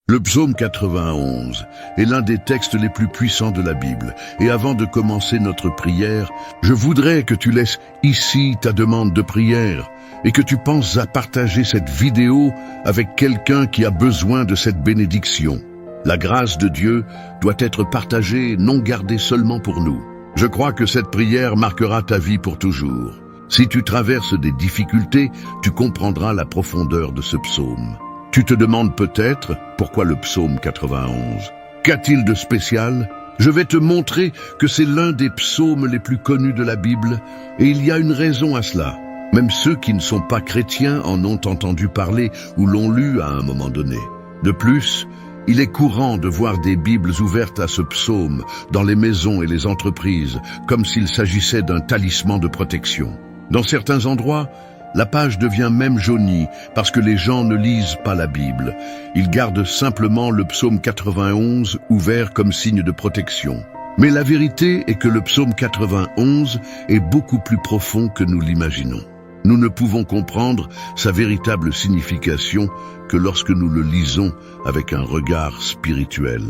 Le psaume 91 est l'un des textes les plus puissants de la Bible. Et avant de commencer notre prière, je voudrais que tu laisses ici ta demande de prière et que tu penses à partager cette vidéo avec quelqu'un qui a besoin de cette bénédiction. La grâce de Dieu doit être partagée, non gardée seulement pour nous. Je crois que cette prière marquera ta vie pour toujours. Si tu traverses des difficultés, tu comprendras la profondeur de ce psaume. Tu te demandes peut-être pourquoi le psaume 91. Qu'a-t-il de spécial? Je vais te montrer que c'est l'un des psaumes les plus connus de la Bible, et il y a une raison à cela. Même ceux qui ne sont pas chrétiens en ont entendu parler ou l'ont lu à un moment donné. De plus, il est courant de voir des Bibles ouvertes à ce psaume dans les maisons et les entreprises, comme s'il s'agissait d'un talisman de protection. Dans certains endroits, la page devient même jaunie parce que les gens ne lisent pas la Bible. Ils gardent simplement le psaume 91 ouvert comme signe de protection. Mais la vérité est que le psaume 91 est beaucoup plus profond que nous l'imaginons. Nous ne pouvons comprendre sa véritable signification que lorsque nous le lisons avec un regard spirituel.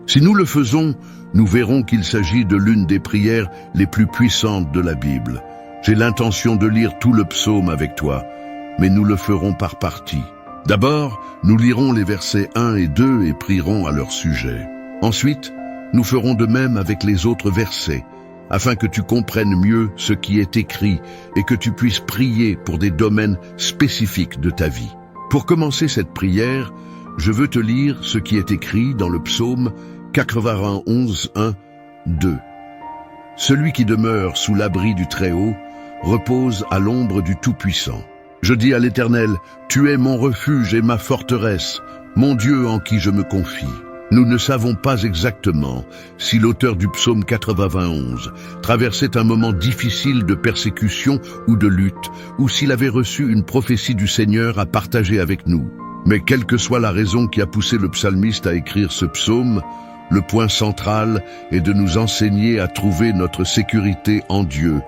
Si nous le faisons, nous verrons qu'il s'agit de l'une des prières les plus puissantes de la Bible. J'ai l'intention de lire tout le psaume avec toi, mais nous le ferons par parties. D'abord, nous lirons les versets 1 et 2 et prierons à leur sujet. Ensuite, nous ferons de même avec les autres versets, afin que tu comprennes mieux ce qui est écrit et que tu puisses prier pour des domaines spécifiques de ta vie. Pour commencer cette prière, je veux te lire ce qui est écrit dans le psaume 91, 1, 2. Celui qui demeure sous l'abri du Très-Haut repose à l'ombre du Tout-Puissant. Je dis à l'Éternel, tu es mon refuge et ma forteresse, mon Dieu en qui je me confie. Nous ne savons pas exactement si l'auteur du psaume 91 traversait un moment difficile de persécution ou de lutte, ou s'il avait reçu une prophétie du Seigneur à partager avec nous. Mais quelle que soit la raison qui a poussé le psalmiste à écrire ce psaume, le point central est de nous enseigner à trouver notre sécurité en Dieu,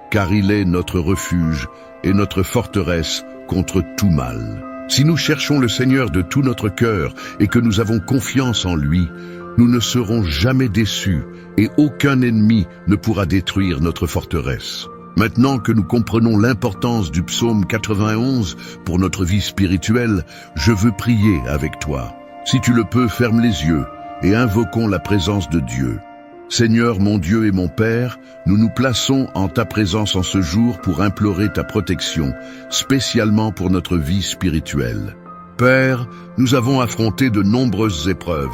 car il est notre refuge et notre forteresse contre tout mal. Si nous cherchons le Seigneur de tout notre cœur et que nous avons confiance en lui, nous ne serons jamais déçus et aucun ennemi ne pourra détruire notre forteresse. Maintenant que nous comprenons l'importance du psaume 91 pour notre vie spirituelle, je veux prier avec toi. Si tu le peux, ferme les yeux et invoquons la présence de Dieu. Seigneur mon Dieu et mon Père, nous nous plaçons en ta présence en ce jour pour implorer ta protection, spécialement pour notre vie spirituelle. Père, nous avons affronté de nombreuses épreuves.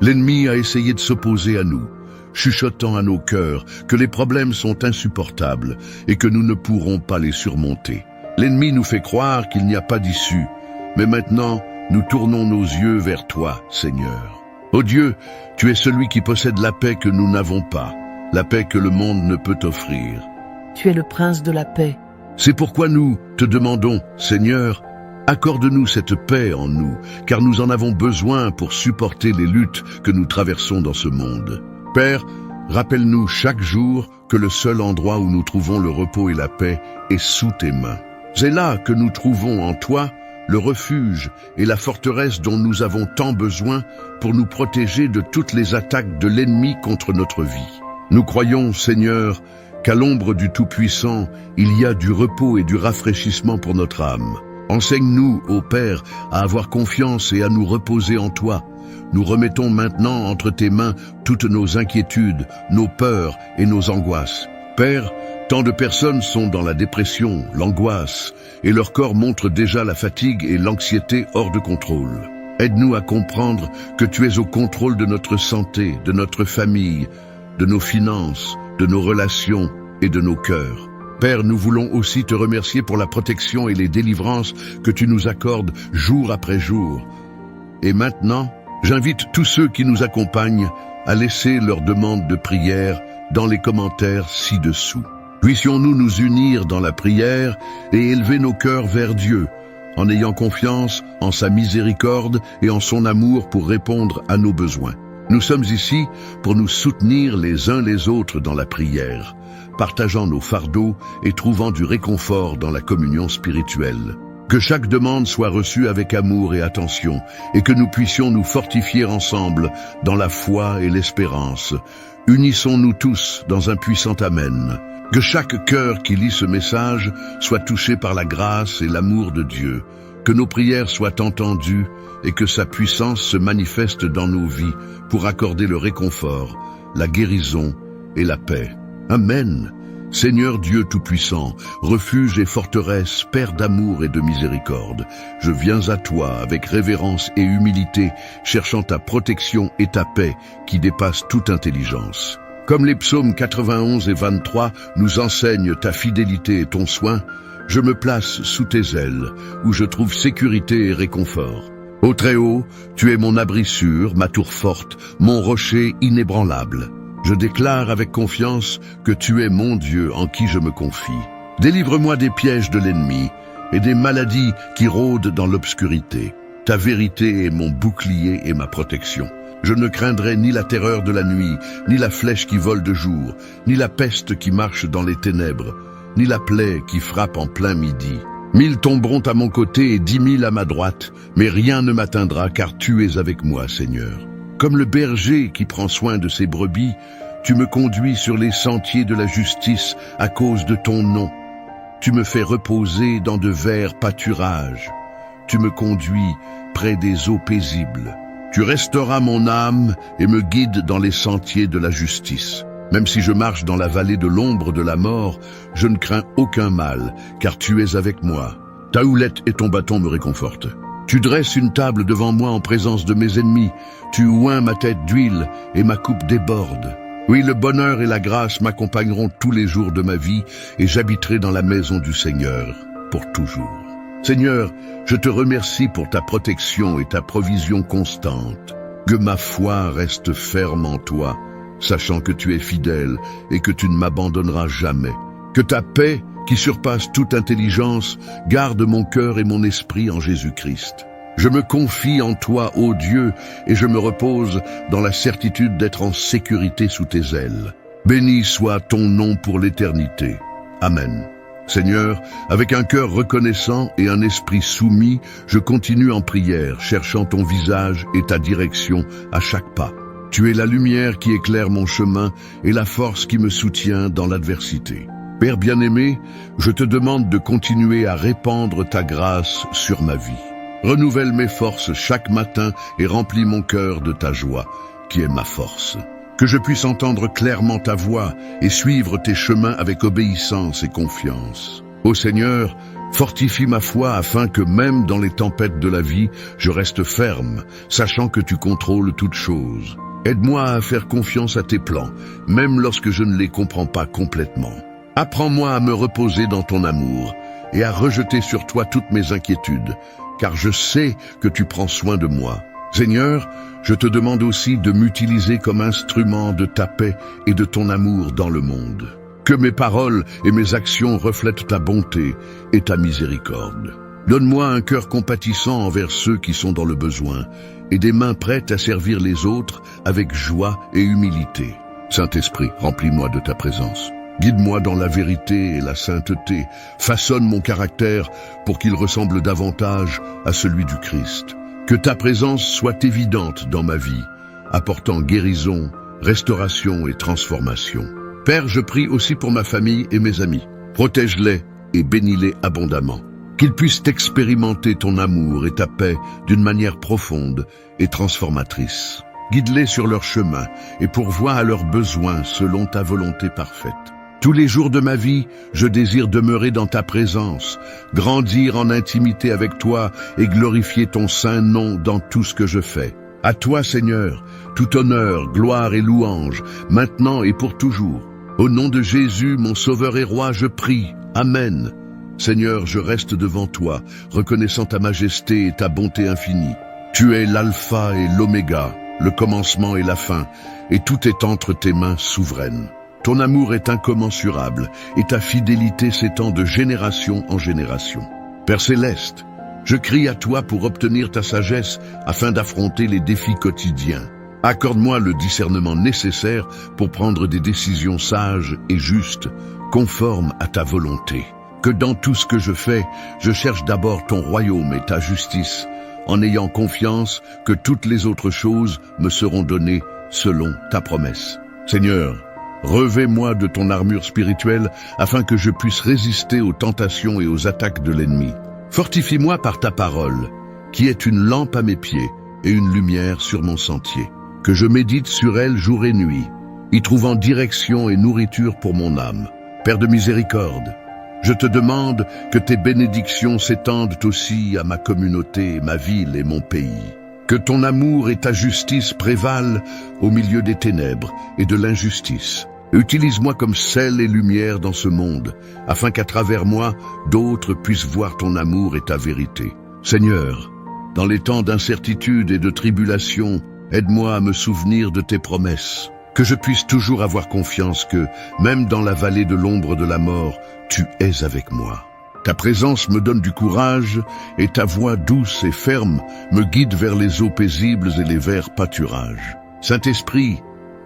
L'ennemi a essayé de s'opposer à nous, chuchotant à nos cœurs que les problèmes sont insupportables et que nous ne pourrons pas les surmonter. L'ennemi nous fait croire qu'il n'y a pas d'issue, mais maintenant, nous tournons nos yeux vers toi, Seigneur. Ô Dieu, tu es celui qui possède la paix que nous n'avons pas, la paix que le monde ne peut offrir. Tu es le prince de la paix. C'est pourquoi nous te demandons, Seigneur, accorde-nous cette paix en nous, car nous en avons besoin pour supporter les luttes que nous traversons dans ce monde. Père, rappelle-nous chaque jour que le seul endroit où nous trouvons le repos et la paix est sous tes mains. C'est là que nous trouvons en toi le refuge et la forteresse dont nous avons tant besoin pour nous protéger de toutes les attaques de l'ennemi contre notre vie. Nous croyons, Seigneur, qu'à l'ombre du Tout-Puissant, il y a du repos et du rafraîchissement pour notre âme. Enseigne-nous, ô Père, à avoir confiance et à nous reposer en toi. Nous remettons maintenant entre tes mains toutes nos inquiétudes, nos peurs et nos angoisses. Père, tant de personnes sont dans la dépression, l'angoisse, et leur corps montre déjà la fatigue et l'anxiété hors de contrôle. Aide-nous à comprendre que tu es au contrôle de notre santé, de notre famille, de nos finances, de nos relations et de nos cœurs. Père, nous voulons aussi te remercier pour la protection et les délivrances que tu nous accordes jour après jour. Et maintenant, j'invite tous ceux qui nous accompagnent à laisser leurs demandes de prière dans les commentaires ci-dessous. Puissions-nous nous unir dans la prière et élever nos cœurs vers Dieu, en ayant confiance en sa miséricorde et en son amour pour répondre à nos besoins. Nous sommes ici pour nous soutenir les uns les autres dans la prière, partageant nos fardeaux et trouvant du réconfort dans la communion spirituelle. Que chaque demande soit reçue avec amour et attention, et que nous puissions nous fortifier ensemble dans la foi et l'espérance. Unissons-nous tous dans un puissant Amen. Que chaque cœur qui lit ce message soit touché par la grâce et l'amour de Dieu. Que nos prières soient entendues et que sa puissance se manifeste dans nos vies pour accorder le réconfort, la guérison et la paix. Amen. Seigneur Dieu Tout-Puissant, refuge et forteresse, Père d'amour et de miséricorde, je viens à toi avec révérence et humilité, cherchant ta protection et ta paix qui dépassent toute intelligence. Comme les psaumes 91 et 23 nous enseignent ta fidélité et ton soin, je me place sous tes ailes, où je trouve sécurité et réconfort. Ô Très-Haut, tu es mon abri sûr, ma tour forte, mon rocher inébranlable. Je déclare avec confiance que tu es mon Dieu en qui je me confie. Délivre-moi des pièges de l'ennemi et des maladies qui rôdent dans l'obscurité. Ta vérité est mon bouclier et ma protection. Je ne craindrai ni la terreur de la nuit, ni la flèche qui vole de jour, ni la peste qui marche dans les ténèbres, ni la plaie qui frappe en plein midi. 1000 tomberont à mon côté et 10 000 à ma droite, mais rien ne m'atteindra car tu es avec moi, Seigneur. Comme le berger qui prend soin de ses brebis, tu me conduis sur les sentiers de la justice à cause de ton nom. Tu me fais reposer dans de verts pâturages. Tu me conduis près des eaux paisibles. Tu restauras mon âme et me guides dans les sentiers de la justice. Même si je marche dans la vallée de l'ombre de la mort, je ne crains aucun mal, car tu es avec moi. Ta houlette et ton bâton me réconfortent. Tu dresses une table devant moi en présence de mes ennemis. Tu oins ma tête d'huile et ma coupe déborde. Oui, le bonheur et la grâce m'accompagneront tous les jours de ma vie et j'habiterai dans la maison du Seigneur pour toujours. Seigneur, je te remercie pour ta protection et ta provision constante. Que ma foi reste ferme en toi, sachant que tu es fidèle et que tu ne m'abandonneras jamais. Que ta paix, qui surpasse toute intelligence, garde mon cœur et mon esprit en Jésus-Christ. Je me confie en toi, ô Dieu, et je me repose dans la certitude d'être en sécurité sous tes ailes. Béni soit ton nom pour l'éternité. Amen. Seigneur, avec un cœur reconnaissant et un esprit soumis, je continue en prière, cherchant ton visage et ta direction à chaque pas. Tu es la lumière qui éclaire mon chemin et la force qui me soutient dans l'adversité. Père bien-aimé, je te demande de continuer à répandre ta grâce sur ma vie. Renouvelle mes forces chaque matin et remplis mon cœur de ta joie, qui est ma force. Que je puisse entendre clairement ta voix et suivre tes chemins avec obéissance et confiance. Ô Seigneur, fortifie ma foi afin que même dans les tempêtes de la vie, je reste ferme, sachant que tu contrôles toutes choses. Aide-moi à faire confiance à tes plans, même lorsque je ne les comprends pas complètement. Apprends-moi à me reposer dans ton amour et à rejeter sur toi toutes mes inquiétudes, car je sais que tu prends soin de moi. Seigneur, je te demande aussi de m'utiliser comme instrument de ta paix et de ton amour dans le monde. Que mes paroles et mes actions reflètent ta bonté et ta miséricorde. Donne-moi un cœur compatissant envers ceux qui sont dans le besoin et des mains prêtes à servir les autres avec joie et humilité. Saint-Esprit, remplis-moi de ta présence. Guide-moi dans la vérité et la sainteté. Façonne mon caractère pour qu'il ressemble davantage à celui du Christ. Que ta présence soit évidente dans ma vie, apportant guérison, restauration et transformation. Père, je prie aussi pour ma famille et mes amis. Protège-les et bénis-les abondamment. Qu'ils puissent expérimenter ton amour et ta paix d'une manière profonde et transformatrice. Guide-les sur leur chemin et pourvois à leurs besoins selon ta volonté parfaite. Tous les jours de ma vie, je désire demeurer dans ta présence, grandir en intimité avec toi et glorifier ton saint nom dans tout ce que je fais. À toi, Seigneur, tout honneur, gloire et louange, maintenant et pour toujours. Au nom de Jésus, mon Sauveur et Roi, je prie. Amen. Seigneur, je reste devant toi, reconnaissant ta majesté et ta bonté infinie. Tu es l'alpha et l'oméga, le commencement et la fin, et tout est entre tes mains souveraines. Ton amour est incommensurable, et ta fidélité s'étend de génération en génération. Père céleste, je crie à toi pour obtenir ta sagesse afin d'affronter les défis quotidiens. Accorde-moi le discernement nécessaire pour prendre des décisions sages et justes, conformes à ta volonté. Que dans tout ce que je fais, je cherche d'abord ton royaume et ta justice, en ayant confiance que toutes les autres choses me seront données selon ta promesse. Seigneur, revêt-moi de ton armure spirituelle afin que je puisse résister aux tentations et aux attaques de l'ennemi. Fortifie-moi par ta parole, qui est une lampe à mes pieds et une lumière sur mon sentier. Que je médite sur elle jour et nuit, y trouvant direction et nourriture pour mon âme. Père de miséricorde, je te demande que tes bénédictions s'étendent aussi à ma communauté, ma ville et mon pays. Que ton amour et ta justice prévalent au milieu des ténèbres et de l'injustice. Utilise-moi comme sel et lumière dans ce monde, afin qu'à travers moi, d'autres puissent voir ton amour et ta vérité. Seigneur, dans les temps d'incertitude et de tribulation, aide-moi à me souvenir de tes promesses. Que je puisse toujours avoir confiance que, même dans la vallée de l'ombre de la mort, tu es avec moi. Ta présence me donne du courage et ta voix douce et ferme me guide vers les eaux paisibles et les verts pâturages. Saint-Esprit,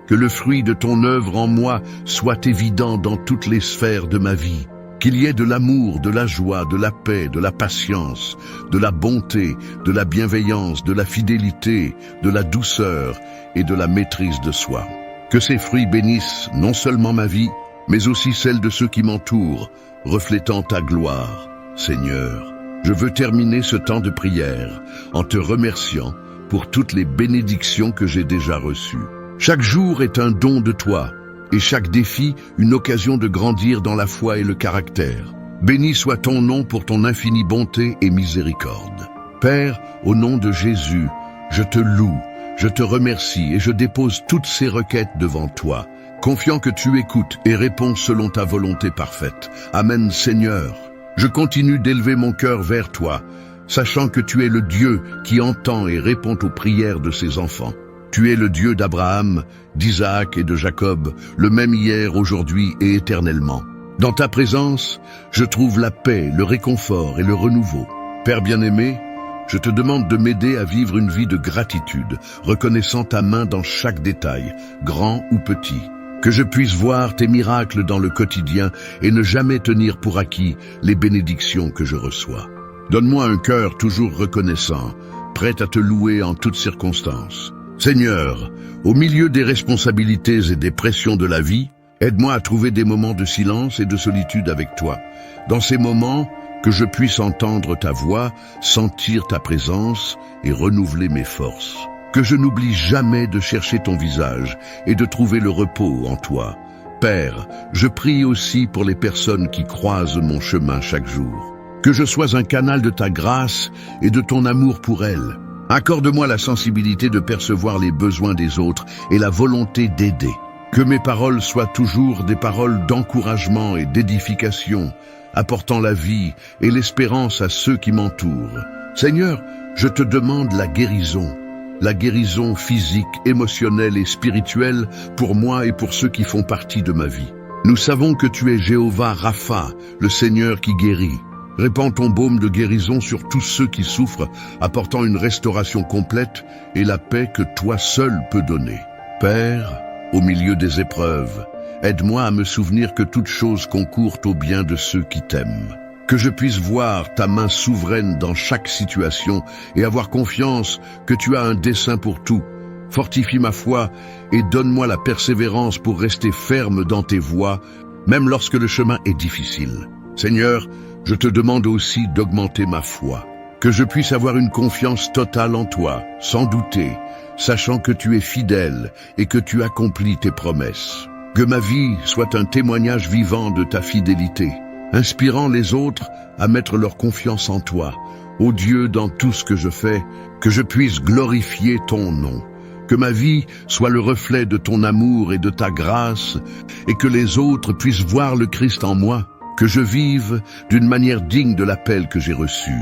que le fruit de ton œuvre en moi soit évident dans toutes les sphères de ma vie. Qu'il y ait de l'amour, de la joie, de la paix, de la patience, de la bonté, de la bienveillance, de la fidélité, de la douceur et de la maîtrise de soi. Que ces fruits bénissent non seulement ma vie, mais aussi celle de ceux qui m'entourent, reflétant ta gloire. Seigneur, je veux terminer ce temps de prière en te remerciant pour toutes les bénédictions que j'ai déjà reçues. Chaque jour est un don de toi, et chaque défi une occasion de grandir dans la foi et le caractère. Béni soit ton nom pour ton infinie bonté et miséricorde. Père, au nom de Jésus, je te loue, je te remercie et je dépose toutes ces requêtes devant toi, confiant que tu écoutes et réponds selon ta volonté parfaite. Amen, Seigneur. Je continue d'élever mon cœur vers toi, sachant que tu es le Dieu qui entend et répond aux prières de ses enfants. Tu es le Dieu d'Abraham, d'Isaac et de Jacob, le même hier, aujourd'hui et éternellement. Dans ta présence, je trouve la paix, le réconfort et le renouveau. Père bien-aimé, je te demande de m'aider à vivre une vie de gratitude, reconnaissant ta main dans chaque détail, grand ou petit. Que je puisse voir tes miracles dans le quotidien et ne jamais tenir pour acquis les bénédictions que je reçois. Donne-moi un cœur toujours reconnaissant, prêt à te louer en toutes circonstances. Seigneur, au milieu des responsabilités et des pressions de la vie, aide-moi à trouver des moments de silence et de solitude avec toi. Dans ces moments, que je puisse entendre ta voix, sentir ta présence et renouveler mes forces. Que je n'oublie jamais de chercher ton visage et de trouver le repos en toi. Père, je prie aussi pour les personnes qui croisent mon chemin chaque jour. Que je sois un canal de ta grâce et de ton amour pour elles. Accorde-moi la sensibilité de percevoir les besoins des autres et la volonté d'aider. Que mes paroles soient toujours des paroles d'encouragement et d'édification, apportant la vie et l'espérance à ceux qui m'entourent. Seigneur, je te demande la guérison physique, émotionnelle et spirituelle pour moi et pour ceux qui font partie de ma vie. Nous savons que tu es Jéhovah Rapha, le Seigneur qui guérit. Répands ton baume de guérison sur tous ceux qui souffrent, apportant une restauration complète et la paix que toi seul peux donner. Père, au milieu des épreuves, aide-moi à me souvenir que toute chose concourt au bien de ceux qui t'aiment. Que je puisse voir ta main souveraine dans chaque situation et avoir confiance que tu as un dessein pour tout. Fortifie ma foi et donne-moi la persévérance pour rester ferme dans tes voies, même lorsque le chemin est difficile. Seigneur, je te demande aussi d'augmenter ma foi, que je puisse avoir une confiance totale en toi, sans douter, sachant que tu es fidèle et que tu accomplis tes promesses. Que ma vie soit un témoignage vivant de ta fidélité, inspirant les autres à mettre leur confiance en toi. Ô Dieu, dans tout ce que je fais, que je puisse glorifier ton nom. Que ma vie soit le reflet de ton amour et de ta grâce, et que les autres puissent voir le Christ en moi. Que je vive d'une manière digne de l'appel que j'ai reçu,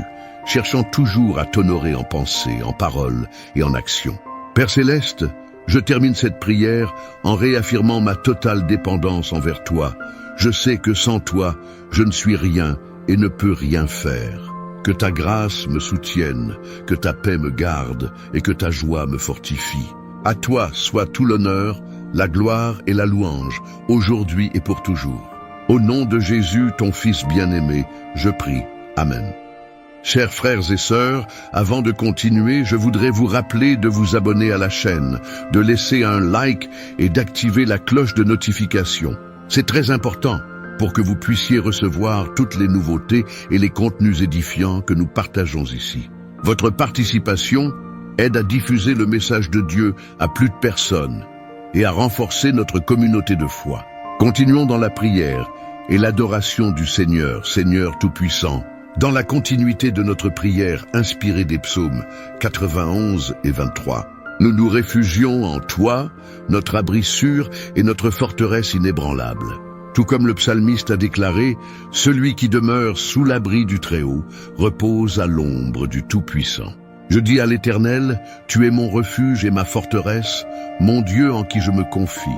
cherchant toujours à t'honorer en pensée, en parole et en action. Père Céleste, je termine cette prière en réaffirmant ma totale dépendance envers toi. Je sais que sans toi, je ne suis rien et ne peux rien faire. Que ta grâce me soutienne, que ta paix me garde et que ta joie me fortifie. À toi soit tout l'honneur, la gloire et la louange, aujourd'hui et pour toujours. Au nom de Jésus, ton Fils bien-aimé, je prie. Amen. Chers frères et sœurs, avant de continuer, je voudrais vous rappeler de vous abonner à la chaîne, de laisser un like et d'activer la cloche de notification. C'est très important pour que vous puissiez recevoir toutes les nouveautés et les contenus édifiants que nous partageons ici. Votre participation aide à diffuser le message de Dieu à plus de personnes et à renforcer notre communauté de foi. Continuons dans la prière et l'adoration du Seigneur, Seigneur Tout-Puissant, dans la continuité de notre prière inspirée des psaumes 91 et 23. Nous nous réfugions en toi, notre abri sûr et notre forteresse inébranlable. Tout comme le psalmiste a déclaré, « Celui qui demeure sous l'abri du Très-Haut repose à l'ombre du Tout-Puissant. » Je dis à l'Éternel, « Tu es mon refuge et ma forteresse, mon Dieu en qui je me confie. »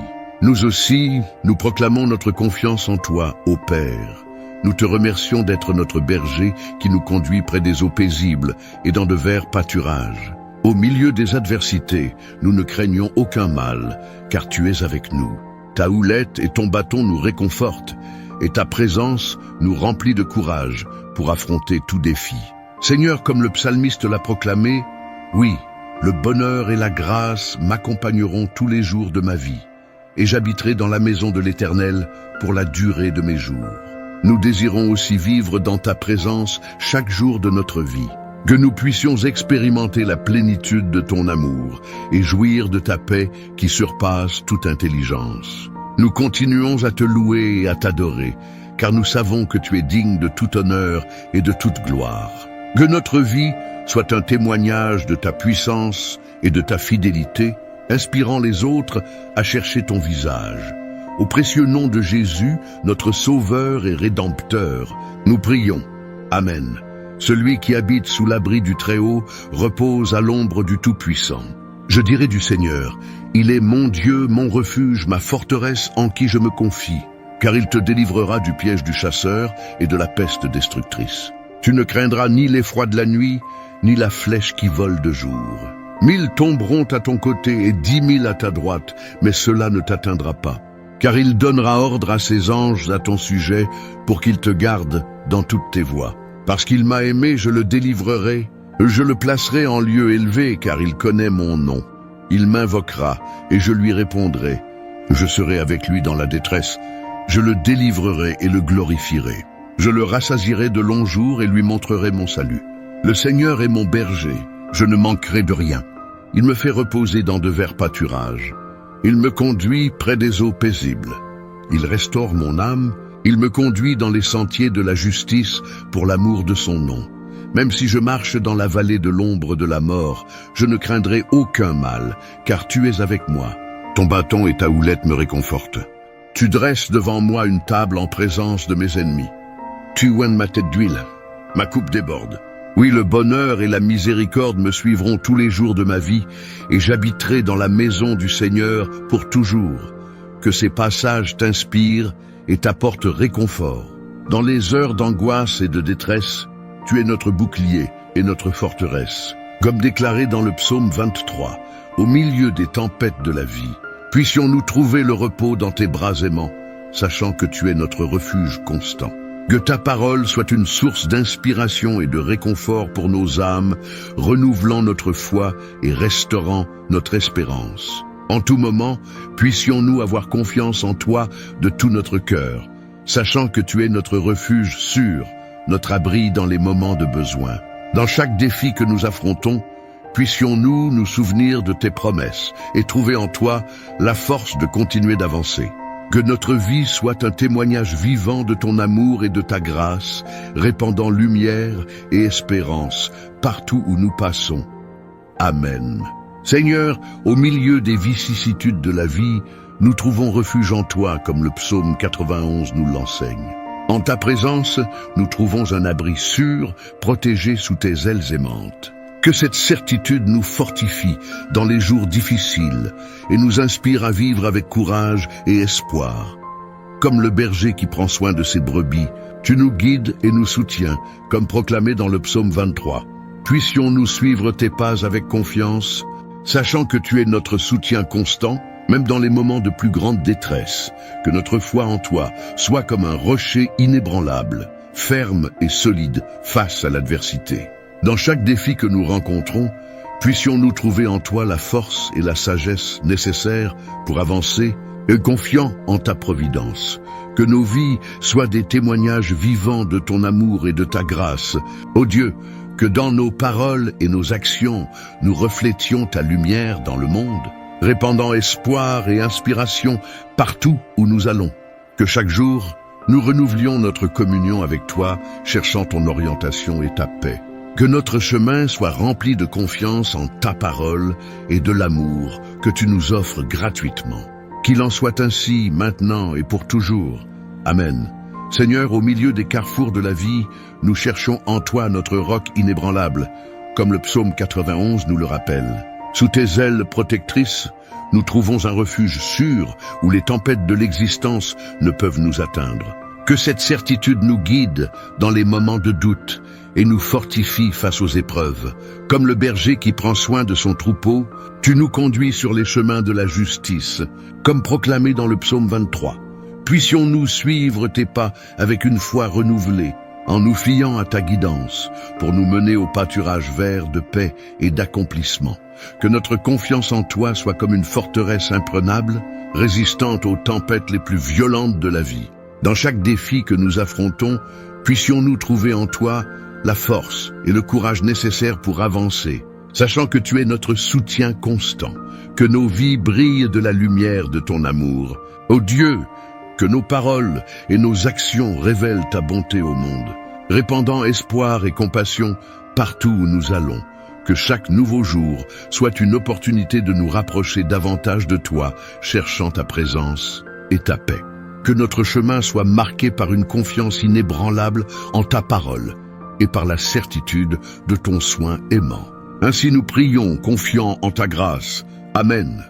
Nous aussi, nous proclamons notre confiance en toi, ô Père. Nous te remercions d'être notre berger qui nous conduit près des eaux paisibles et dans de verts pâturages. Au milieu des adversités, nous ne craignons aucun mal, car tu es avec nous. Ta houlette et ton bâton nous réconfortent, et ta présence nous remplit de courage pour affronter tout défi. Seigneur, comme le psalmiste l'a proclamé, oui, le bonheur et la grâce m'accompagneront tous les jours de ma vie, et j'habiterai dans la maison de l'Éternel pour la durée de mes jours. Nous désirons aussi vivre dans ta présence chaque jour de notre vie, que nous puissions expérimenter la plénitude de ton amour et jouir de ta paix qui surpasse toute intelligence. Nous continuons à te louer et à t'adorer, car nous savons que tu es digne de tout honneur et de toute gloire. Que notre vie soit un témoignage de ta puissance et de ta fidélité, inspirant les autres à chercher ton visage. Au précieux nom de Jésus, notre Sauveur et Rédempteur, nous prions. Amen. Celui qui habite sous l'abri du Très-Haut repose à l'ombre du Tout-Puissant. Je dirai du Seigneur, il est mon Dieu, mon refuge, ma forteresse en qui je me confie, car il te délivrera du piège du chasseur et de la peste destructrice. Tu ne craindras ni l'effroi de la nuit, ni la flèche qui vole de jour. 1000 tomberont à ton côté et 10 000 à ta droite, mais cela ne t'atteindra pas. Car il donnera ordre à ses anges à ton sujet pour qu'ils te gardent dans toutes tes voies. Parce qu'il m'a aimé, je le délivrerai, je le placerai en lieu élevé, car il connaît mon nom. Il m'invoquera, et je lui répondrai. Je serai avec lui dans la détresse, je le délivrerai et le glorifierai. Je le rassasierai de longs jours et lui montrerai mon salut. Le Seigneur est mon berger, je ne manquerai de rien. Il me fait reposer dans de verts pâturages. Il me conduit près des eaux paisibles. Il restaure mon âme. Il me conduit dans les sentiers de la justice pour l'amour de son nom. Même si je marche dans la vallée de l'ombre de la mort, je ne craindrai aucun mal, car tu es avec moi. Ton bâton et ta houlette me réconfortent. Tu dresses devant moi une table en présence de mes ennemis. Tu oignes ma tête d'huile. Ma coupe déborde. Oui, le bonheur et la miséricorde me suivront tous les jours de ma vie, et j'habiterai dans la maison du Seigneur pour toujours. Que ses passages t'inspirent et t'apportent réconfort. Dans les heures d'angoisse et de détresse, tu es notre bouclier et notre forteresse. Comme déclaré dans le psaume 23, au milieu des tempêtes de la vie, puissions-nous trouver le repos dans tes bras aimants, sachant que tu es notre refuge constant. Que ta parole soit une source d'inspiration et de réconfort pour nos âmes, renouvelant notre foi et restaurant notre espérance. En tout moment, puissions-nous avoir confiance en toi de tout notre cœur, sachant que tu es notre refuge sûr, notre abri dans les moments de besoin. Dans chaque défi que nous affrontons, puissions-nous nous souvenir de tes promesses et trouver en toi la force de continuer d'avancer. Que notre vie soit un témoignage vivant de ton amour et de ta grâce, répandant lumière et espérance partout où nous passons. Amen. Seigneur, au milieu des vicissitudes de la vie, nous trouvons refuge en toi, comme le psaume 91 nous l'enseigne. En ta présence, nous trouvons un abri sûr, protégé sous tes ailes aimantes. Que cette certitude nous fortifie dans les jours difficiles et nous inspire à vivre avec courage et espoir. Comme le berger qui prend soin de ses brebis, tu nous guides et nous soutiens, comme proclamé dans le psaume 23. Puissions-nous suivre tes pas avec confiance, sachant que tu es notre soutien constant, même dans les moments de plus grande détresse, que notre foi en toi soit comme un rocher inébranlable, ferme et solide face à l'adversité. Dans chaque défi que nous rencontrons, puissions-nous trouver en toi la force et la sagesse nécessaires pour avancer, et confiant en ta providence. Que nos vies soient des témoignages vivants de ton amour et de ta grâce. Ô Dieu, que dans nos paroles et nos actions, nous reflétions ta lumière dans le monde, répandant espoir et inspiration partout où nous allons. Que chaque jour, nous renouvelions notre communion avec toi, cherchant ton orientation et ta paix. Que notre chemin soit rempli de confiance en ta parole et de l'amour que tu nous offres gratuitement. Qu'il en soit ainsi maintenant et pour toujours. Amen. Seigneur, au milieu des carrefours de la vie, nous cherchons en toi notre roc inébranlable, comme le psaume 91 nous le rappelle. Sous tes ailes protectrices, nous trouvons un refuge sûr où les tempêtes de l'existence ne peuvent nous atteindre. Que cette certitude nous guide dans les moments de doute et nous fortifie face aux épreuves. Comme le berger qui prend soin de son troupeau, tu nous conduis sur les chemins de la justice, comme proclamé dans le psaume 23. Puissions-nous suivre tes pas avec une foi renouvelée, en nous fiant à ta guidance, pour nous mener au pâturage vert de paix et d'accomplissement. Que notre confiance en toi soit comme une forteresse imprenable, résistante aux tempêtes les plus violentes de la vie. Dans chaque défi que nous affrontons, puissions-nous trouver en toi la force et le courage nécessaires pour avancer, sachant que tu es notre soutien constant, que nos vies brillent de la lumière de ton amour. Ô Dieu, que nos paroles et nos actions révèlent ta bonté au monde, répandant espoir et compassion partout où nous allons. Que chaque nouveau jour soit une opportunité de nous rapprocher davantage de toi, cherchant ta présence et ta paix. Que notre chemin soit marqué par une confiance inébranlable en ta parole et par la certitude de ton soin aimant. Ainsi nous prions, confiants en ta grâce. Amen.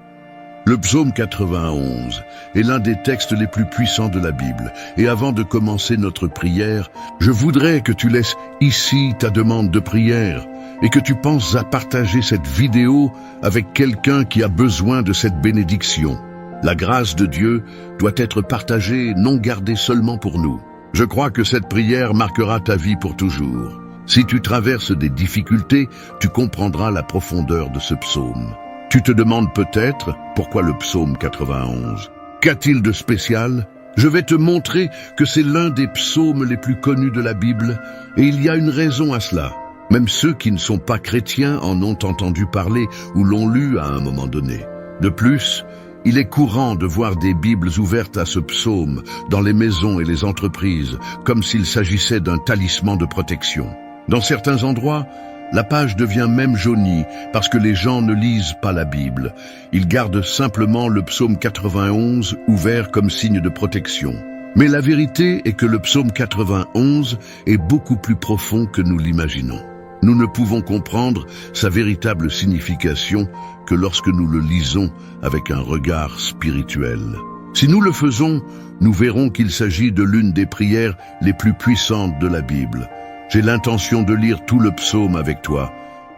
Le psaume 91 est l'un des textes les plus puissants de la Bible. Et avant de commencer notre prière, je voudrais que tu laisses ici ta demande de prière et que tu penses à partager cette vidéo avec quelqu'un qui a besoin de cette bénédiction. La grâce de Dieu doit être partagée, non gardée seulement pour nous. Je crois que cette prière marquera ta vie pour toujours. Si tu traverses des difficultés, tu comprendras la profondeur de ce psaume. Tu te demandes peut-être pourquoi le psaume 91. Qu'a-t-il de spécial? Je vais te montrer que c'est l'un des psaumes les plus connus de la Bible, et il y a une raison à cela. Même ceux qui ne sont pas chrétiens en ont entendu parler ou l'ont lu à un moment donné. De plus, il est courant de voir des Bibles ouvertes à ce psaume dans les maisons et les entreprises, comme s'il s'agissait d'un talisman de protection. Dans certains endroits, la page devient même jaunie parce que les gens ne lisent pas la Bible. Ils gardent simplement le psaume 91 ouvert comme signe de protection. Mais la vérité est que le psaume 91 est beaucoup plus profond que nous l'imaginons. Nous ne pouvons comprendre sa véritable signification que lorsque nous le lisons avec un regard spirituel. Si nous le faisons, nous verrons qu'il s'agit de l'une des prières les plus puissantes de la Bible. J'ai l'intention de lire tout le psaume avec toi,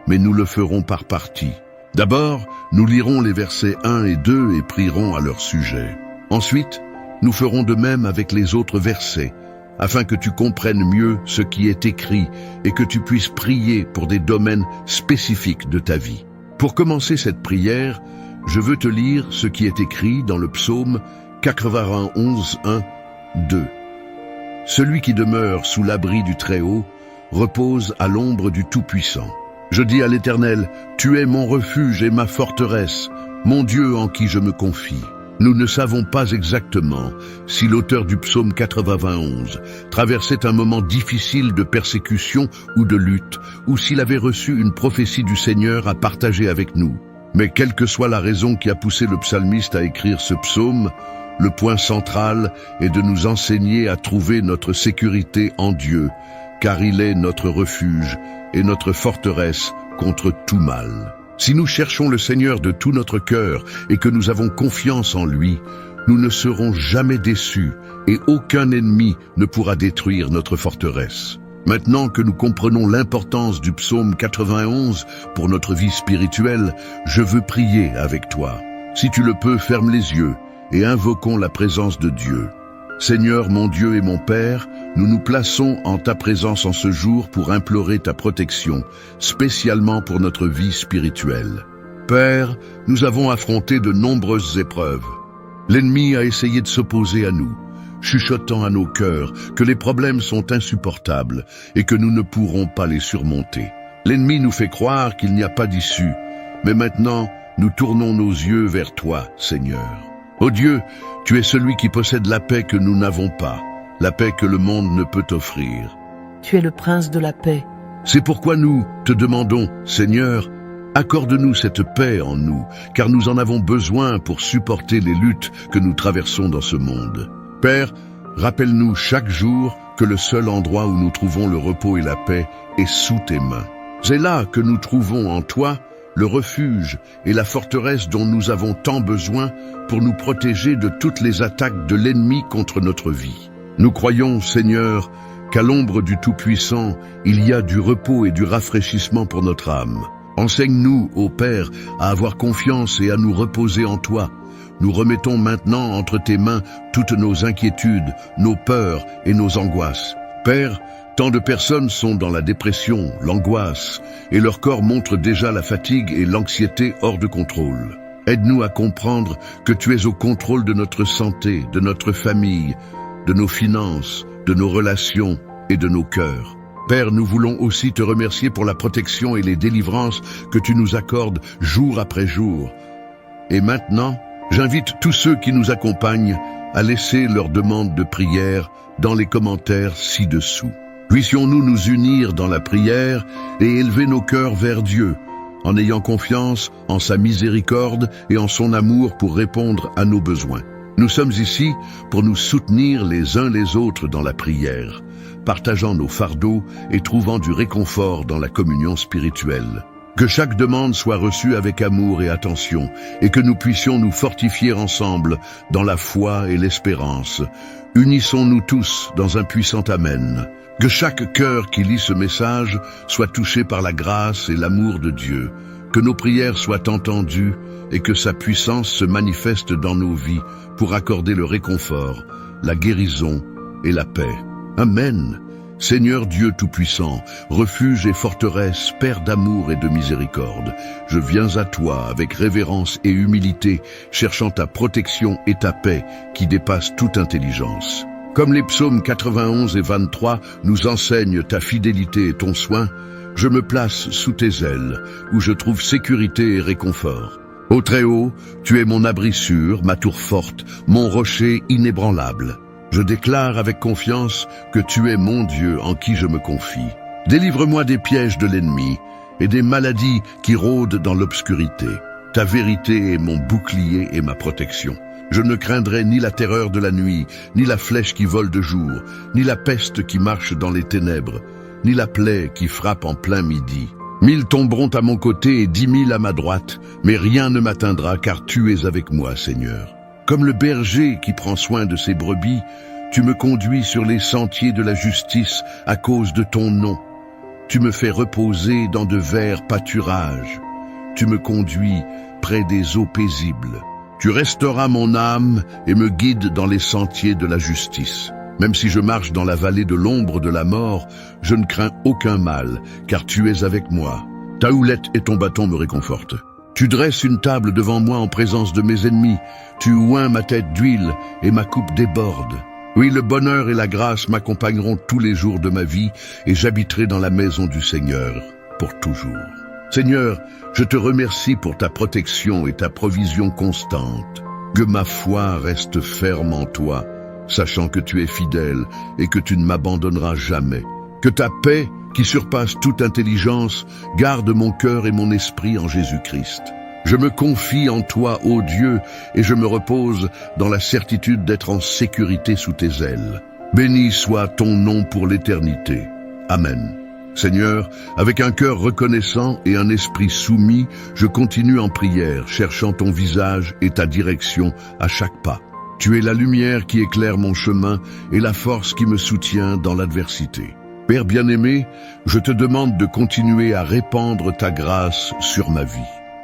mais nous le ferons par parties. D'abord, nous lirons les versets 1 et 2 et prierons à leur sujet. Ensuite, nous ferons de même avec les autres versets, afin que tu comprennes mieux ce qui est écrit et que tu puisses prier pour des domaines spécifiques de ta vie. Pour commencer cette prière, je veux te lire ce qui est écrit dans le psaume 91, 1, 2. Celui qui demeure sous l'abri du Très-Haut repose à l'ombre du Tout-Puissant. Je dis à l'Éternel, tu es mon refuge et ma forteresse, mon Dieu en qui je me confie. Nous ne savons pas exactement si l'auteur du psaume 91 traversait un moment difficile de persécution ou de lutte, ou s'il avait reçu une prophétie du Seigneur à partager avec nous. Mais quelle que soit la raison qui a poussé le psalmiste à écrire ce psaume, le point central est de nous enseigner à trouver notre sécurité en Dieu, car il est notre refuge et notre forteresse contre tout mal. Si nous cherchons le Seigneur de tout notre cœur et que nous avons confiance en lui, nous ne serons jamais déçus et aucun ennemi ne pourra détruire notre forteresse. Maintenant que nous comprenons l'importance du psaume 91 pour notre vie spirituelle, je veux prier avec toi. Si tu le peux, ferme les yeux et invoquons la présence de Dieu. Seigneur mon Dieu et mon Père, nous nous plaçons en ta présence en ce jour pour implorer ta protection, spécialement pour notre vie spirituelle. Père, nous avons affronté de nombreuses épreuves. L'ennemi a essayé de s'opposer à nous, chuchotant à nos cœurs que les problèmes sont insupportables et que nous ne pourrons pas les surmonter. L'ennemi nous fait croire qu'il n'y a pas d'issue, mais maintenant, nous tournons nos yeux vers toi, Seigneur. Ô Dieu, tu es celui qui possède la paix que nous n'avons pas, la paix que le monde ne peut offrir. Tu es le prince de la paix. C'est pourquoi nous te demandons, Seigneur, accorde-nous cette paix en nous, car nous en avons besoin pour supporter les luttes que nous traversons dans ce monde. Père, rappelle-nous chaque jour que le seul endroit où nous trouvons le repos et la paix est sous tes mains. C'est là que nous trouvons en toi le refuge et la forteresse dont nous avons tant besoin pour nous protéger de toutes les attaques de l'ennemi contre notre vie. Nous croyons, Seigneur, qu'à l'ombre du Tout-Puissant, il y a du repos et du rafraîchissement pour notre âme. Enseigne-nous, ô Père, à avoir confiance et à nous reposer en toi. Nous remettons maintenant entre tes mains toutes nos inquiétudes, nos peurs et nos angoisses. Père, tant de personnes sont dans la dépression, l'angoisse, et leur corps montre déjà la fatigue et l'anxiété hors de contrôle. Aide-nous à comprendre que tu es au contrôle de notre santé, de notre famille, de nos finances, de nos relations et de nos cœurs. Père, nous voulons aussi te remercier pour la protection et les délivrances que tu nous accordes jour après jour. Et maintenant, j'invite tous ceux qui nous accompagnent à laisser leurs demandes de prière dans les commentaires ci-dessous. Puissions-nous nous unir dans la prière et élever nos cœurs vers Dieu, en ayant confiance en sa miséricorde et en son amour pour répondre à nos besoins. Nous sommes ici pour nous soutenir les uns les autres dans la prière, partageant nos fardeaux et trouvant du réconfort dans la communion spirituelle. Que chaque demande soit reçue avec amour et attention, et que nous puissions nous fortifier ensemble dans la foi et l'espérance. Unissons-nous tous dans un puissant Amen. Que chaque cœur qui lit ce message soit touché par la grâce et l'amour de Dieu. Que nos prières soient entendues et que sa puissance se manifeste dans nos vies pour accorder le réconfort, la guérison et la paix. Amen. Seigneur Dieu Tout-Puissant, refuge et forteresse, Père d'amour et de miséricorde, je viens à toi avec révérence et humilité, cherchant ta protection et ta paix qui dépassent toute intelligence. Comme les psaumes 91 et 23 nous enseignent ta fidélité et ton soin, je me place sous tes ailes, où je trouve sécurité et réconfort. Ô Très-Haut, tu es mon abri sûr, ma tour forte, mon rocher inébranlable. Je déclare avec confiance que tu es mon Dieu en qui je me confie. Délivre-moi des pièges de l'ennemi et des maladies qui rôdent dans l'obscurité. Ta vérité est mon bouclier et ma protection. Je ne craindrai ni la terreur de la nuit, ni la flèche qui vole de jour, ni la peste qui marche dans les ténèbres, ni la plaie qui frappe en plein midi. 1000 tomberont à mon côté et 10 000 à ma droite, mais rien ne m'atteindra car tu es avec moi, Seigneur. Comme le berger qui prend soin de ses brebis, tu me conduis sur les sentiers de la justice à cause de ton nom. Tu me fais reposer dans de verts pâturages. Tu me conduis près des eaux paisibles. Tu restauras mon âme et me guides dans les sentiers de la justice. Même si je marche dans la vallée de l'ombre de la mort, je ne crains aucun mal, car tu es avec moi. Ta houlette et ton bâton me réconfortent. Tu dresses une table devant moi en présence de mes ennemis. Tu oins ma tête d'huile et ma coupe déborde. Oui, le bonheur et la grâce m'accompagneront tous les jours de ma vie et j'habiterai dans la maison du Seigneur pour toujours. Seigneur, je te remercie pour ta protection et ta provision constante. Que ma foi reste ferme en toi, sachant que tu es fidèle et que tu ne m'abandonneras jamais. Que ta paix, qui surpasse toute intelligence, garde mon cœur et mon esprit en Jésus-Christ. Je me confie en toi, ô Dieu, et je me repose dans la certitude d'être en sécurité sous tes ailes. Béni soit ton nom pour l'éternité. Amen. Seigneur, avec un cœur reconnaissant et un esprit soumis, je continue en prière, cherchant ton visage et ta direction à chaque pas. Tu es la lumière qui éclaire mon chemin et la force qui me soutient dans l'adversité. Père bien-aimé, je te demande de continuer à répandre ta grâce sur ma vie.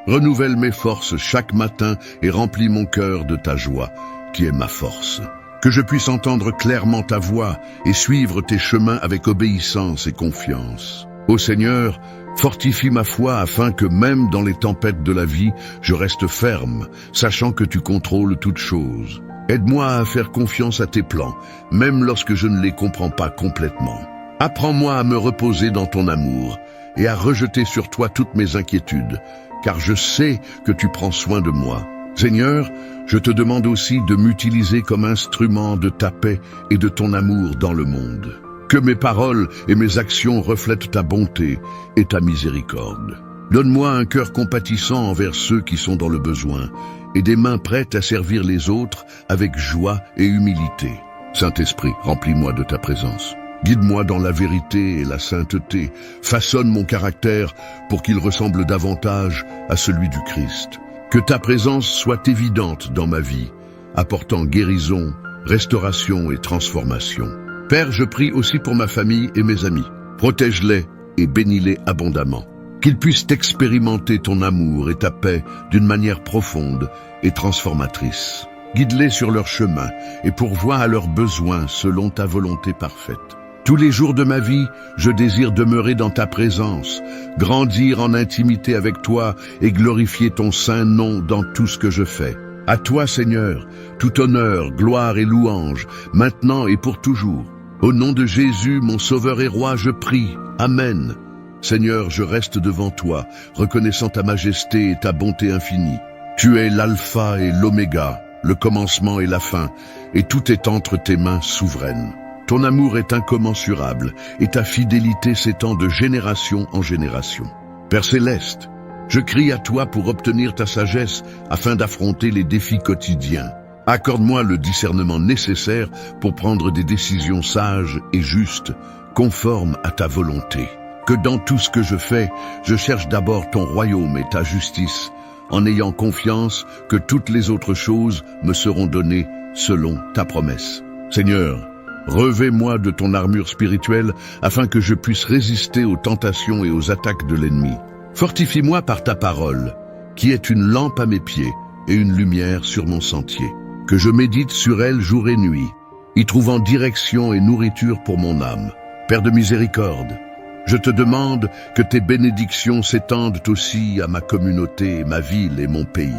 Renouvelle mes forces chaque matin et remplis mon cœur de ta joie, qui est ma force. Que je puisse entendre clairement ta voix et suivre tes chemins avec obéissance et confiance. Ô Seigneur, fortifie ma foi afin que même dans les tempêtes de la vie, je reste ferme, sachant que tu contrôles toutes choses. Aide-moi à faire confiance à tes plans, même lorsque je ne les comprends pas complètement. Apprends-moi à me reposer dans ton amour et à rejeter sur toi toutes mes inquiétudes, car je sais que tu prends soin de moi. Seigneur, je te demande aussi de m'utiliser comme instrument de ta paix et de ton amour dans le monde. Que mes paroles et mes actions reflètent ta bonté et ta miséricorde. Donne-moi un cœur compatissant envers ceux qui sont dans le besoin et des mains prêtes à servir les autres avec joie et humilité. Saint-Esprit, remplis-moi de ta présence. Guide-moi dans la vérité et la sainteté. Façonne mon caractère pour qu'il ressemble davantage à celui du Christ. Que ta présence soit évidente dans ma vie, apportant guérison, restauration et transformation. Père, je prie aussi pour ma famille et mes amis. Protège-les et bénis-les abondamment. Qu'ils puissent expérimenter ton amour et ta paix d'une manière profonde et transformatrice. Guide-les sur leur chemin et pourvois à leurs besoins selon ta volonté parfaite. Tous les jours de ma vie, je désire demeurer dans ta présence, grandir en intimité avec toi et glorifier ton saint nom dans tout ce que je fais. À toi, Seigneur, tout honneur, gloire et louange, maintenant et pour toujours. Au nom de Jésus, mon Sauveur et Roi, je prie. Amen. Seigneur, je reste devant toi, reconnaissant ta majesté et ta bonté infinie. Tu es l'alpha et l'oméga, le commencement et la fin, et tout est entre tes mains souveraines. Ton amour est incommensurable, et ta fidélité s'étend de génération en génération. Père céleste, je crie à toi pour obtenir ta sagesse afin d'affronter les défis quotidiens. Accorde-moi le discernement nécessaire pour prendre des décisions sages et justes, conformes à ta volonté. Que dans tout ce que je fais, je cherche d'abord ton royaume et ta justice, en ayant confiance que toutes les autres choses me seront données selon ta promesse. Seigneur, revêt-moi de ton armure spirituelle afin que je puisse résister aux tentations et aux attaques de l'ennemi. Fortifie-moi par ta parole, qui est une lampe à mes pieds et une lumière sur mon sentier. Que je médite sur elle jour et nuit, y trouvant direction et nourriture pour mon âme. Père de miséricorde, je te demande que tes bénédictions s'étendent aussi à ma communauté, ma ville et mon pays.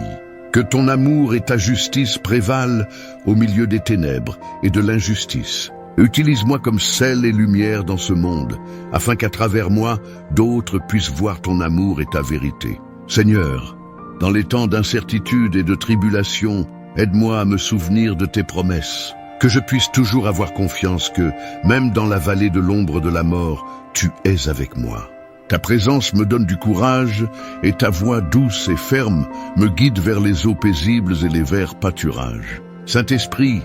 Que ton amour et ta justice prévalent au milieu des ténèbres et de l'injustice. Utilise-moi comme sel et lumière dans ce monde, afin qu'à travers moi, d'autres puissent voir ton amour et ta vérité. Seigneur, dans les temps d'incertitude et de tribulation, aide-moi à me souvenir de tes promesses. Que je puisse toujours avoir confiance que, même dans la vallée de l'ombre de la mort, tu es avec moi. Ta présence me donne du courage et ta voix douce et ferme me guide vers les eaux paisibles et les verts pâturages. Saint-Esprit,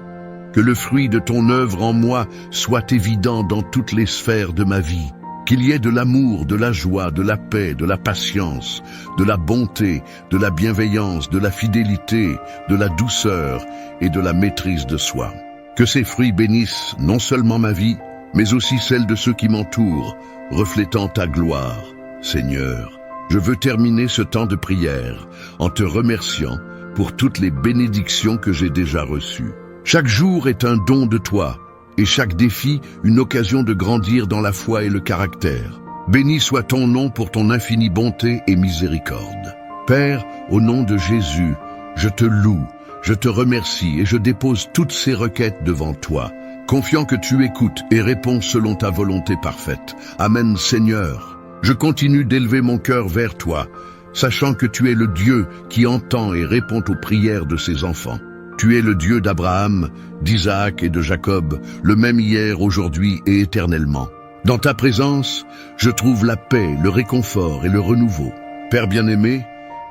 que le fruit de ton œuvre en moi soit évident dans toutes les sphères de ma vie. Qu'il y ait de l'amour, de la joie, de la paix, de la patience, de la bonté, de la bienveillance, de la fidélité, de la douceur et de la maîtrise de soi. Que ces fruits bénissent non seulement ma vie, mais aussi celle de ceux qui m'entourent, reflétant ta gloire. Seigneur, je veux terminer ce temps de prière en te remerciant pour toutes les bénédictions que j'ai déjà reçues. Chaque jour est un don de toi, et chaque défi une occasion de grandir dans la foi et le caractère. Béni soit ton nom pour ton infinie bonté et miséricorde. Père, au nom de Jésus, je te loue, je te remercie et je dépose toutes ces requêtes devant toi, confiant que tu écoutes et réponds selon ta volonté parfaite. Amen, Seigneur. Je continue d'élever mon cœur vers toi, sachant que tu es le Dieu qui entend et répond aux prières de ses enfants. Tu es le Dieu d'Abraham, d'Isaac et de Jacob, le même hier, aujourd'hui et éternellement. Dans ta présence, je trouve la paix, le réconfort et le renouveau. Père bien-aimé,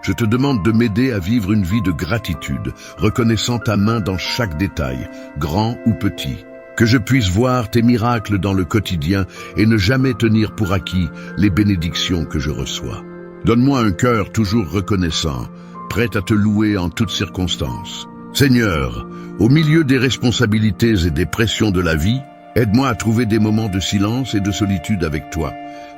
je te demande de m'aider à vivre une vie de gratitude, reconnaissant ta main dans chaque détail, grand ou petit. Que je puisse voir tes miracles dans le quotidien et ne jamais tenir pour acquis les bénédictions que je reçois. Donne-moi un cœur toujours reconnaissant, prêt à te louer en toutes circonstances. Seigneur, au milieu des responsabilités et des pressions de la vie, aide-moi à trouver des moments de silence et de solitude avec toi.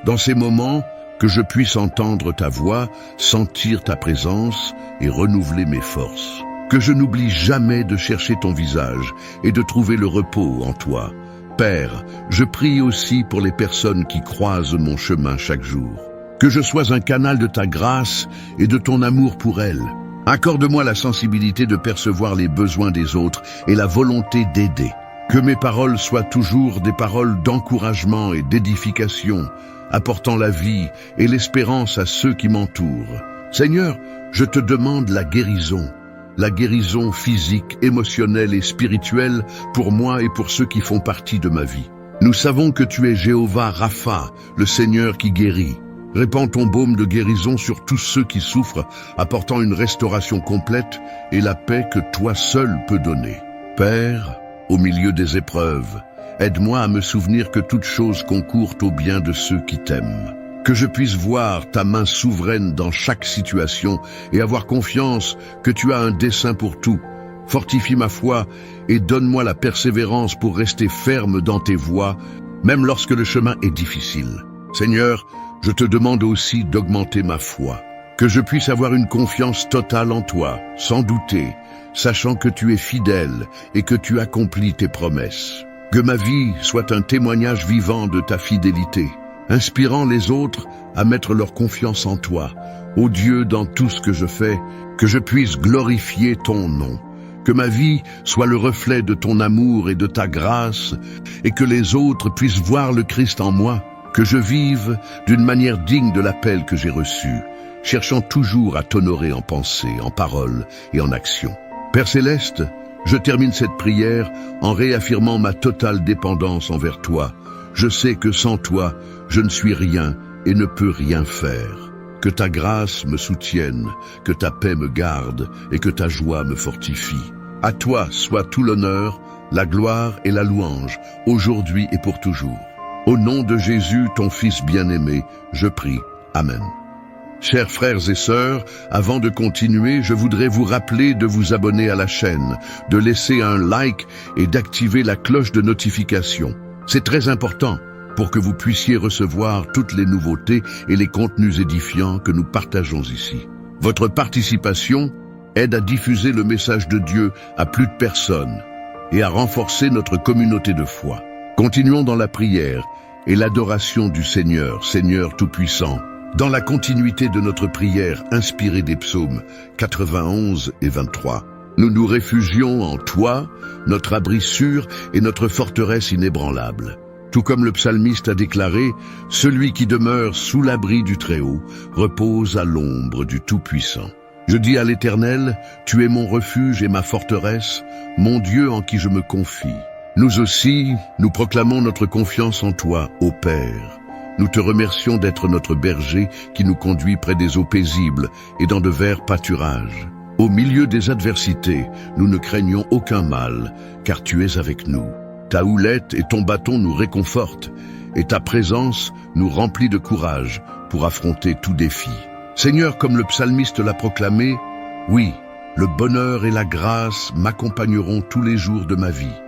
Dans ces moments, que je puisse entendre ta voix, sentir ta présence et renouveler mes forces. Que je n'oublie jamais de chercher ton visage et de trouver le repos en toi. Père, je prie aussi pour les personnes qui croisent mon chemin chaque jour. Que je sois un canal de ta grâce et de ton amour pour elles. Accorde-moi la sensibilité de percevoir les besoins des autres et la volonté d'aider. Que mes paroles soient toujours des paroles d'encouragement et d'édification, apportant la vie et l'espérance à ceux qui m'entourent. Seigneur, je te demande la guérison physique, émotionnelle et spirituelle pour moi et pour ceux qui font partie de ma vie. Nous savons que tu es Jéhovah Rapha, le Seigneur qui guérit. Répands ton baume de guérison sur tous ceux qui souffrent, apportant une restauration complète et la paix que toi seul peux donner. Père, au milieu des épreuves, aide-moi à me souvenir que toute chose concourt au bien de ceux qui t'aiment. Que je puisse voir ta main souveraine dans chaque situation et avoir confiance que tu as un dessein pour tout. Fortifie ma foi et donne-moi la persévérance pour rester ferme dans tes voies, même lorsque le chemin est difficile. Seigneur, je te demande aussi d'augmenter ma foi, que je puisse avoir une confiance totale en toi, sans douter, sachant que tu es fidèle et que tu accomplis tes promesses. Que ma vie soit un témoignage vivant de ta fidélité, inspirant les autres à mettre leur confiance en toi. Ô Dieu, dans tout ce que je fais, que je puisse glorifier ton nom. Que ma vie soit le reflet de ton amour et de ta grâce, et que les autres puissent voir le Christ en moi. Que je vive d'une manière digne de l'appel que j'ai reçu, cherchant toujours à t'honorer en pensée, en parole et en action. Père Céleste, je termine cette prière en réaffirmant ma totale dépendance envers toi. Je sais que sans toi, je ne suis rien et ne peux rien faire. Que ta grâce me soutienne, que ta paix me garde et que ta joie me fortifie. À toi soit tout l'honneur, la gloire et la louange, aujourd'hui et pour toujours. Au nom de Jésus, ton Fils bien-aimé, je prie. Amen. Chers frères et sœurs, avant de continuer, je voudrais vous rappeler de vous abonner à la chaîne, de laisser un like et d'activer la cloche de notification. C'est très important pour que vous puissiez recevoir toutes les nouveautés et les contenus édifiants que nous partageons ici. Votre participation aide à diffuser le message de Dieu à plus de personnes et à renforcer notre communauté de foi. Continuons dans la prière et l'adoration du Seigneur, Seigneur Tout-Puissant, dans la continuité de notre prière inspirée des psaumes 91 et 23. Nous nous réfugions en toi, notre abri sûr et notre forteresse inébranlable. Tout comme le psalmiste a déclaré, « Celui qui demeure sous l'abri du Très-Haut repose à l'ombre du Tout-Puissant. » Je dis à l'Éternel, « Tu es mon refuge et ma forteresse, mon Dieu en qui je me confie. » Nous aussi, nous proclamons notre confiance en toi, ô Père. Nous te remercions d'être notre berger qui nous conduit près des eaux paisibles et dans de verts pâturages. Au milieu des adversités, nous ne craignons aucun mal, car tu es avec nous. Ta houlette et ton bâton nous réconfortent, et ta présence nous remplit de courage pour affronter tout défi. Seigneur, comme le psalmiste l'a proclamé, oui, le bonheur et la grâce m'accompagneront tous les jours de ma vie,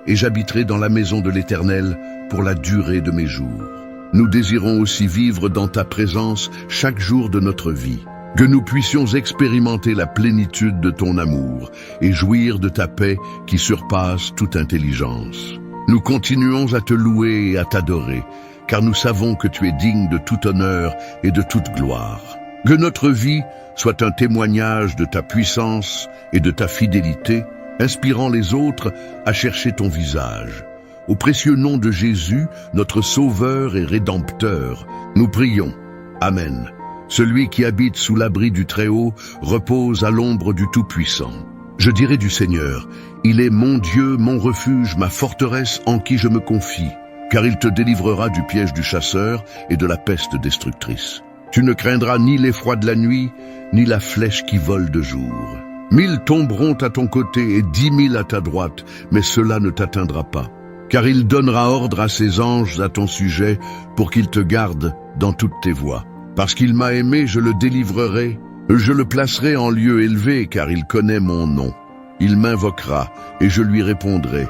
et j'habiterai dans la maison de l'Éternel pour la durée de mes jours. Nous désirons aussi vivre dans ta présence chaque jour de notre vie, que nous puissions expérimenter la plénitude de ton amour et jouir de ta paix qui surpasse toute intelligence. Nous continuons à te louer et à t'adorer, car nous savons que tu es digne de tout honneur et de toute gloire. Que notre vie soit un témoignage de ta puissance et de ta fidélité, inspirant les autres à chercher ton visage. Au précieux nom de Jésus, notre Sauveur et Rédempteur, nous prions. Amen. Celui qui habite sous l'abri du Très-Haut repose à l'ombre du Tout-Puissant. Je dirai du Seigneur, il est mon Dieu, mon refuge, ma forteresse en qui je me confie, car il te délivrera du piège du chasseur et de la peste destructrice. Tu ne craindras ni l'effroi de la nuit, ni la flèche qui vole de jour. 1000 tomberont à ton côté et 10 000 à ta droite, mais cela ne t'atteindra pas. Car il donnera ordre à ses anges à ton sujet pour qu'ils te gardent dans toutes tes voies. Parce qu'il m'a aimé, je le délivrerai, je le placerai en lieu élevé, car il connaît mon nom. Il m'invoquera et je lui répondrai.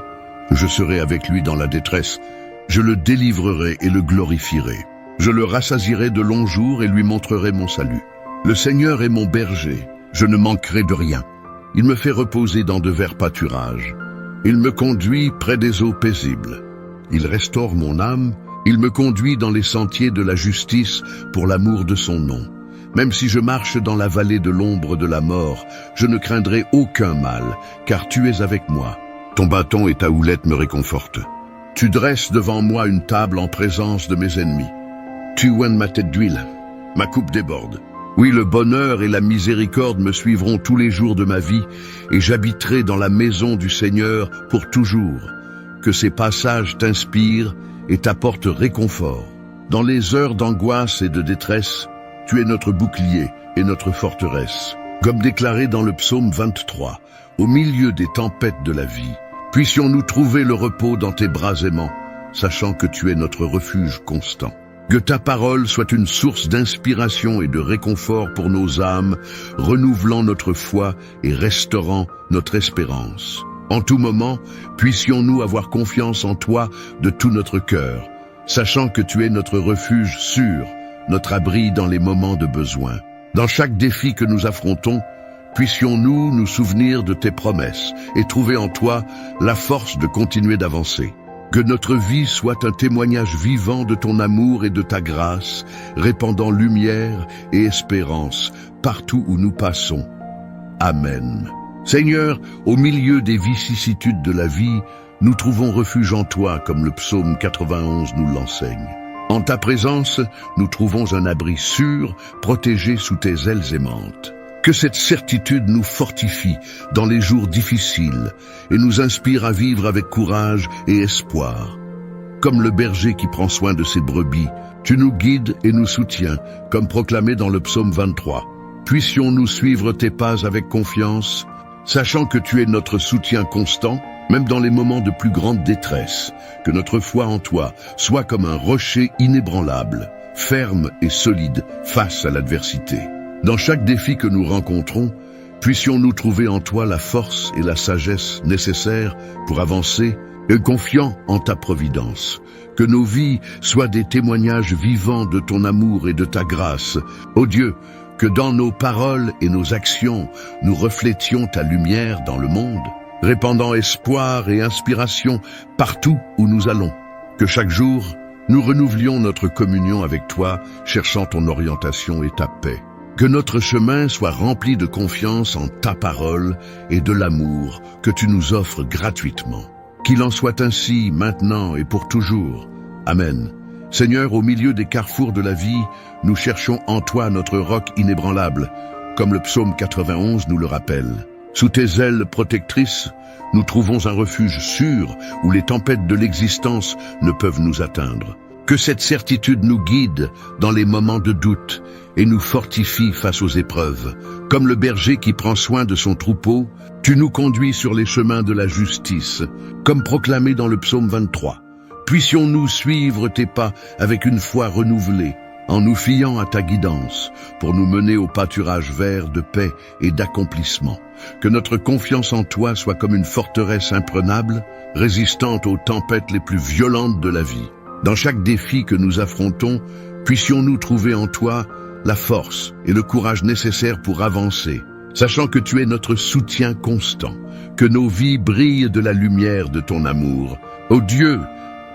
Je serai avec lui dans la détresse, je le délivrerai et le glorifierai. Je le rassasierai de longs jours et lui montrerai mon salut. Le Seigneur est mon berger, je ne manquerai de rien. Il me fait reposer dans de verts pâturages. Il me conduit près des eaux paisibles. Il restaure mon âme, il me conduit dans les sentiers de la justice pour l'amour de son nom. Même si je marche dans la vallée de l'ombre de la mort, je ne craindrai aucun mal, car tu es avec moi. Ton bâton et ta houlette me réconfortent. Tu dresses devant moi une table en présence de mes ennemis. Tu oignes ma tête d'huile, ma coupe déborde. Oui, le bonheur et la miséricorde me suivront tous les jours de ma vie, et j'habiterai dans la maison du Seigneur pour toujours. Que ses passages t'inspirent et t'apportent réconfort. Dans les heures d'angoisse et de détresse, tu es notre bouclier et notre forteresse. Comme déclaré dans le psaume 23, au milieu des tempêtes de la vie, puissions-nous trouver le repos dans tes bras aimants, sachant que tu es notre refuge constant. Que ta parole soit une source d'inspiration et de réconfort pour nos âmes, renouvelant notre foi et restaurant notre espérance. En tout moment, puissions-nous avoir confiance en toi de tout notre cœur, sachant que tu es notre refuge sûr, notre abri dans les moments de besoin. Dans chaque défi que nous affrontons, puissions-nous nous souvenir de tes promesses et trouver en toi la force de continuer d'avancer. Que notre vie soit un témoignage vivant de ton amour et de ta grâce, répandant lumière et espérance partout où nous passons. Amen. Seigneur, au milieu des vicissitudes de la vie, nous trouvons refuge en toi, comme le psaume 91 nous l'enseigne. En ta présence, nous trouvons un abri sûr, protégé sous tes ailes aimantes. Que cette certitude nous fortifie dans les jours difficiles et nous inspire à vivre avec courage et espoir. Comme le berger qui prend soin de ses brebis, tu nous guides et nous soutiens, comme proclamé dans le psaume 23. Puissions-nous suivre tes pas avec confiance, sachant que tu es notre soutien constant, même dans les moments de plus grande détresse, que notre foi en toi soit comme un rocher inébranlable, ferme et solide face à l'adversité. Dans chaque défi que nous rencontrons, puissions-nous trouver en toi la force et la sagesse nécessaires pour avancer, et confiant en ta providence. Que nos vies soient des témoignages vivants de ton amour et de ta grâce. Ô Dieu, que dans nos paroles et nos actions, nous reflétions ta lumière dans le monde, répandant espoir et inspiration partout où nous allons. Que chaque jour, nous renouvelions notre communion avec toi, cherchant ton orientation et ta paix. Que notre chemin soit rempli de confiance en ta parole et de l'amour que tu nous offres gratuitement. Qu'il en soit ainsi maintenant et pour toujours. Amen. Seigneur, au milieu des carrefours de la vie, nous cherchons en toi notre roc inébranlable, comme le psaume 91 nous le rappelle. Sous tes ailes protectrices, nous trouvons un refuge sûr où les tempêtes de l'existence ne peuvent nous atteindre. Que cette certitude nous guide dans les moments de doute et nous fortifie face aux épreuves. Comme le berger qui prend soin de son troupeau, tu nous conduis sur les chemins de la justice, comme proclamé dans le psaume 23. Puissions-nous suivre tes pas avec une foi renouvelée, en nous fiant à ta guidance, pour nous mener au pâturage vert de paix et d'accomplissement. Que notre confiance en toi soit comme une forteresse imprenable, résistante aux tempêtes les plus violentes de la vie. Dans chaque défi que nous affrontons, puissions-nous trouver en toi la force et le courage nécessaires pour avancer, sachant que tu es notre soutien constant, que nos vies brillent de la lumière de ton amour. Ô Dieu,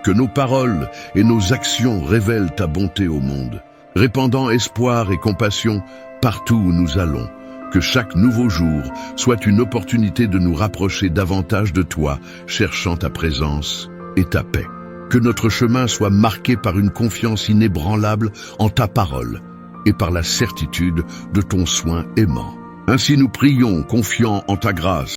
que nos paroles et nos actions révèlent ta bonté au monde, répandant espoir et compassion partout où nous allons. Que chaque nouveau jour soit une opportunité de nous rapprocher davantage de toi, cherchant ta présence et ta paix. Que notre chemin soit marqué par une confiance inébranlable en ta parole et par la certitude de ton soin aimant. Ainsi nous prions, confiants en ta grâce.